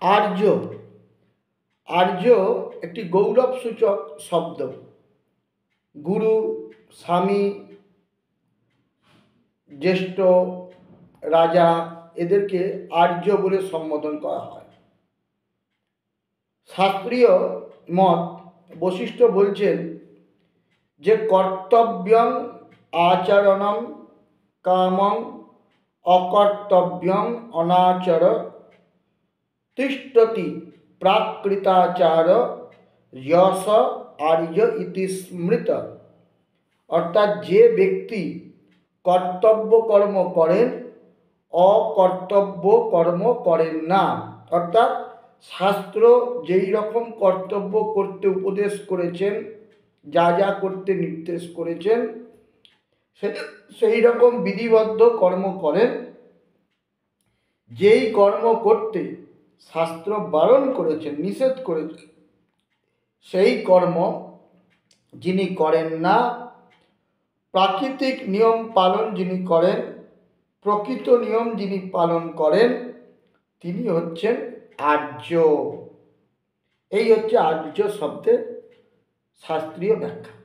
আর্য, আর্য একটি গৌরবসূচক শব্দ। গুরু, স্বামী, জ্যেষ্ঠ, রাজা এদেরকে আর্য বলে সম্বোধন করা হয়। শাস্ত্রীয় মত বশিষ্ঠ বলছেন যে কর্তব্যং আচরণম কামং অকর্তব্যং অনাচর তিষ্ঠতি প্রাকৃতাচার যশ আর্য ইতি স্মৃত। অর্থাৎ যে ব্যক্তি কর্তব্য কর্ম করেন, অকর্তব্য কর্ম করেন না, অর্থাৎ শাস্ত্র যেই রকম কর্তব্য করতে উপদেশ করেছেন, যা যা করতে নির্দেশ করেছেন, সেই রকম বিধিবদ্ধ কর্ম করেন। যেই কর্ম করতে শাস্ত্র বারণ করেছেন, নিষেধ করেছেন, সেই কর্ম যিনি করেন না, প্রাকৃতিক নিয়ম পালন যিনি করেন, প্রকৃত নিয়ম যিনি পালন করেন, তিনি হচ্ছেন আর্য। এই হচ্ছে আর্য শব্দের শাস্ত্রীয় ব্যাখ্যা।